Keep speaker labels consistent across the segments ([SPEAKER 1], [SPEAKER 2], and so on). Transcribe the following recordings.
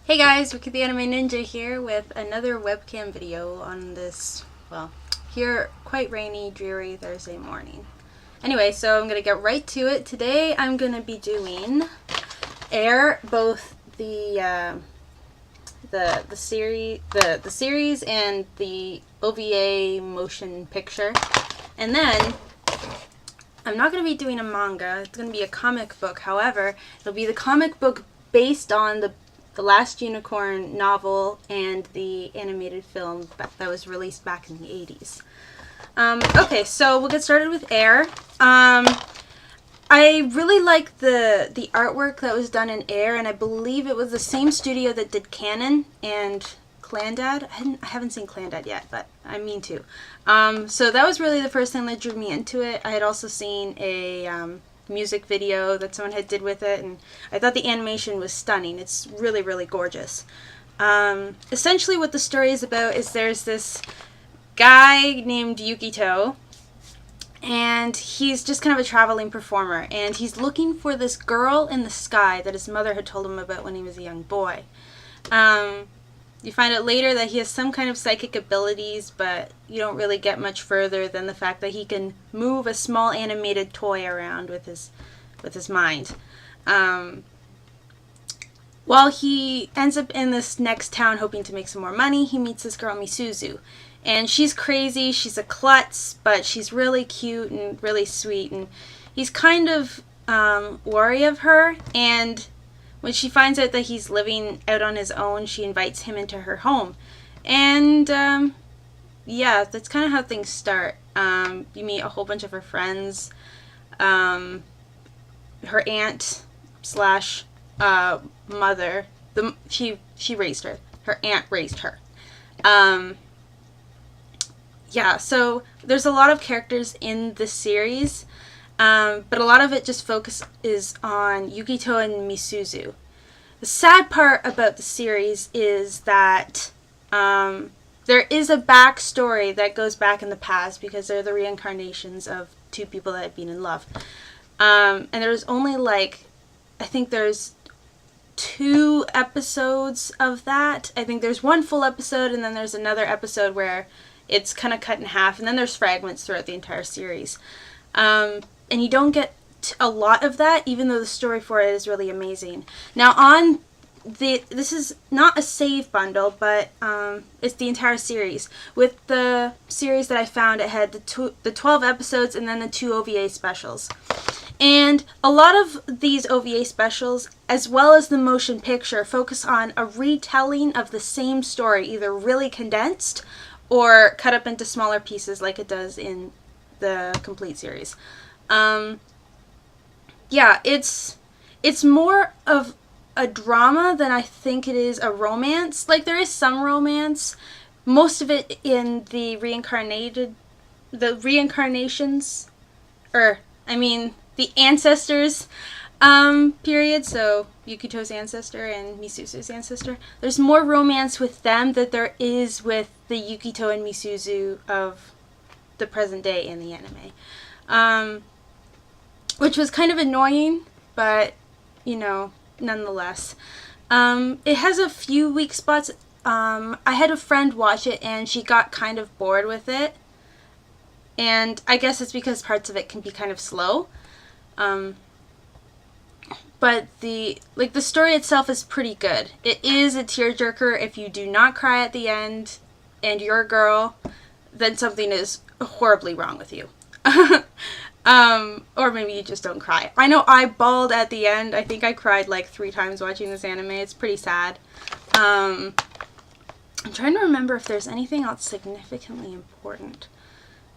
[SPEAKER 1] Hey guys, Ricky the Anime Ninja here with another webcam video on this, well, here quite rainy, dreary Thursday morning. Anyway, so I'm gonna get right to it. Today I'm gonna be doing Air, both the series and the OVA motion picture, and then I'm not gonna be doing a manga. It's gonna be a comic book. However, it'll be the comic book based on the Last Unicorn novel and the animated film that was released back in the 80s. Okay, so we'll get started with Air. I really like the artwork that was done in Air, and I believe it was the same studio that did Canon and Clandad. I haven't seen Clandad yet, but I mean to. So that was really the first thing that drew me into it. I had also seen a music video that someone had did with it, and I thought the animation was stunning. It's really, really gorgeous. Essentially what the story is about is there's this guy named Yukito, and he's just kind of a traveling performer, and he's looking for this girl in the sky that his mother had told him about when he was a young boy. You find out later that he has some kind of psychic abilities, but you don't really get much further than the fact that he can move a small animated toy around with his mind. While he ends up in this next town hoping to make some more money, he meets this girl Misuzu. And she's crazy, she's a klutz, but she's really cute and really sweet, and he's kind of wary of her, and when she finds out that he's living out on his own, she invites him into her home. And, yeah, that's kind of how things start. You meet a whole bunch of her friends. Her aunt slash mother. She raised her. Her aunt raised her. Yeah, so there's a lot of characters in this series. But a lot of it just focuses on Yukito and Misuzu. The sad part about the series is that there is a backstory that goes back in the past, because they're the reincarnations of two people that have been in love. And there's only I think there's 2 episodes of that. I think there's one full episode, and then there's another episode where it's kind of cut in half, and then there's fragments throughout the entire series. And you don't get a lot of that, even though the story for it is really amazing. Now, this is not a save bundle, but it's the entire series. With the series that I found, it had the 12 episodes and then the 2 OVA specials. And a lot of these OVA specials, as well as the motion picture, focus on a retelling of the same story, either really condensed or cut up into smaller pieces like it does in the complete series. Yeah, it's more of a drama than I think it is a romance. Like, there is some romance, most of it in the reincarnations, the ancestors period, so Yukito's ancestor and Misuzu's ancestor. There's more romance with them than there is with the Yukito and Misuzu of the present day in the anime. Which was kind of annoying, but, nonetheless. It has a few weak spots. I had a friend watch it, and she got kind of bored with it. And I guess it's because parts of it can be kind of slow. But the story itself is pretty good. It is a tearjerker. If you do not cry at the end, and you're a girl, then something is horribly wrong with you. Or maybe you just don't cry. I know I bawled at the end. I think I cried 3 times watching this anime. It's pretty sad. I'm trying to remember if there's anything else significantly important.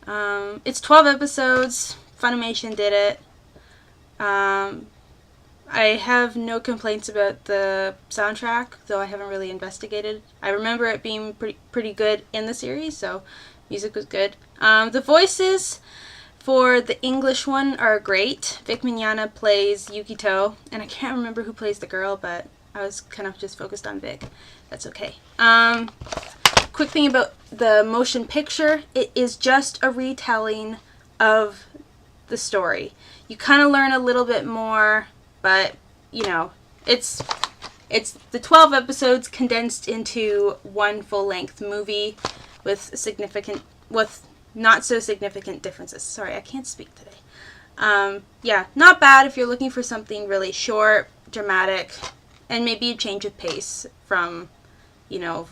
[SPEAKER 1] It's 12 episodes. Funimation did it. I have no complaints about the soundtrack, though I haven't really investigated. I remember it being pretty good in the series, so music was good. The voices for the English one are great. Vic Mignogna plays Yukito, and I can't remember who plays the girl, but I was kind of just focused on Vic. That's okay. Quick thing about the motion picture, it is just a retelling of the story. You kind of learn a little bit more, but, it's It's the 12 episodes condensed into one full-length movie with not so significant differences. Sorry, I can't speak today. Yeah, not bad if you're looking for something really short, dramatic, and maybe a change of pace from, you know,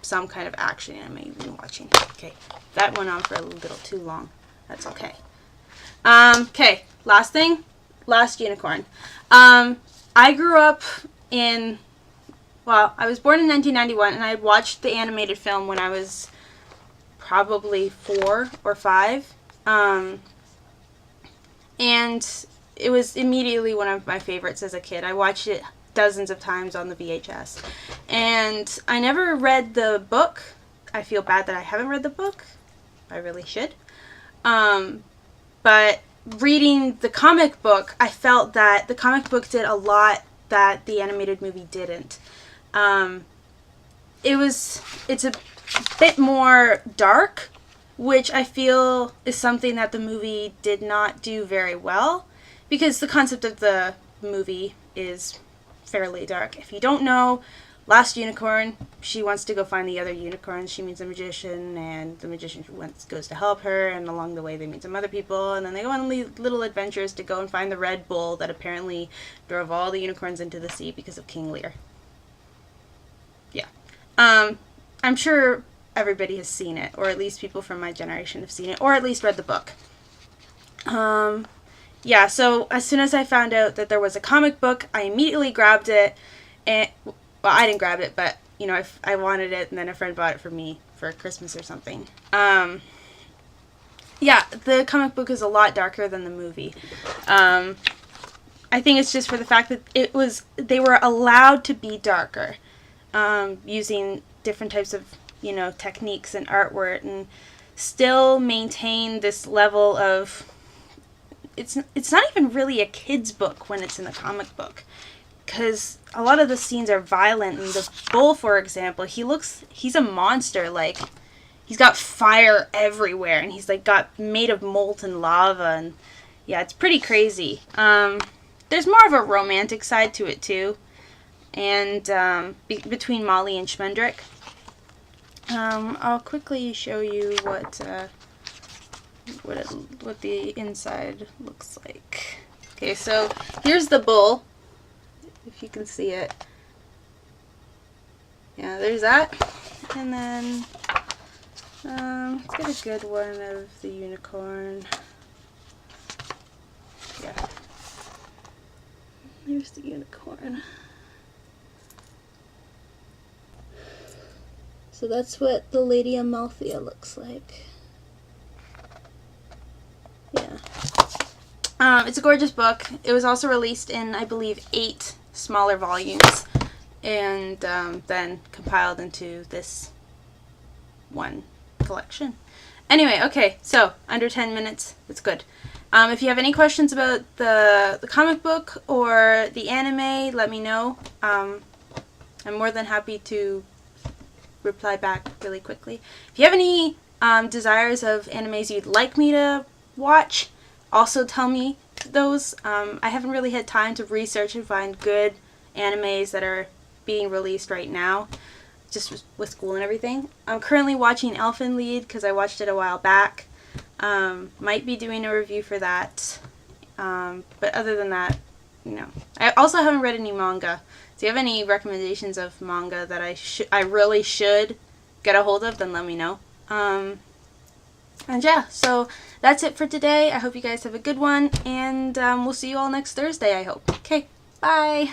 [SPEAKER 1] some kind of action anime you've been watching. Okay, that went on for a little too long. That's okay. Okay, last thing. Last Unicorn. I grew up I was born in 1991, and I watched the animated film when I was probably 4 or 5. And it was immediately one of my favorites as a kid. I watched it dozens of times on the VHS. And I never read the book. I feel bad that I haven't read the book. I really should. But reading the comic book, I felt that the comic book did a lot that the animated movie didn't. It's a bit more dark, which I feel is something that the movie did not do very well, because the concept of the movie is fairly dark. If you don't know, Last Unicorn, she wants to go find the other unicorns. She meets a magician, and the magician goes to help her, and along the way they meet some other people, and then they go on little adventures to go and find the Red Bull that apparently drove all the unicorns into the sea because of King Lear. Yeah. I'm sure everybody has seen it, or at least people from my generation have seen it, or at least read the book. Yeah, so as soon as I found out that there was a comic book, I immediately grabbed it, and well, I didn't grab it, but, you know, I wanted it, and then a friend bought it for me for Christmas or something. Yeah, the comic book is a lot darker than the movie. I think it's just for the fact that they were allowed to be darker, using different types of, you know, techniques and artwork, and still maintain this level of, it's not even really a kid's book when it's in the comic book. Because a lot of the scenes are violent, and the bull, for example, he's a monster, like, he's got fire everywhere, and he's, like, made of molten lava, and, yeah, it's pretty crazy. There's more of a romantic side to it, too, and, between Molly and Schmendrick. I'll quickly show you what the inside looks like. Okay, so, here's the bull. If you can see it. Yeah, there's that. And then, let's get a good one of the unicorn. Yeah. Here's the unicorn. So that's what the Lady Amalthea looks like. Yeah. It's a gorgeous book. It was also released in, I believe, 8 smaller volumes, and then compiled into this one collection. Anyway, okay, so under 10 minutes, it's good. If you have any questions about the comic book or the anime, let me know. I'm more than happy to reply back really quickly. If you have any desires of animes you'd like me to watch, also tell me those. I haven't really had time to research and find good animes that are being released right now, just with school and everything. I'm currently watching Elfen Lied because I watched it a while back. Might be doing a review for that. But other than that, you know. I also haven't read any manga. So if you have any recommendations of manga that I really should get a hold of, then let me know. And yeah, so that's it for today. I hope you guys have a good one, and we'll see you all next Thursday, I hope. Okay, bye!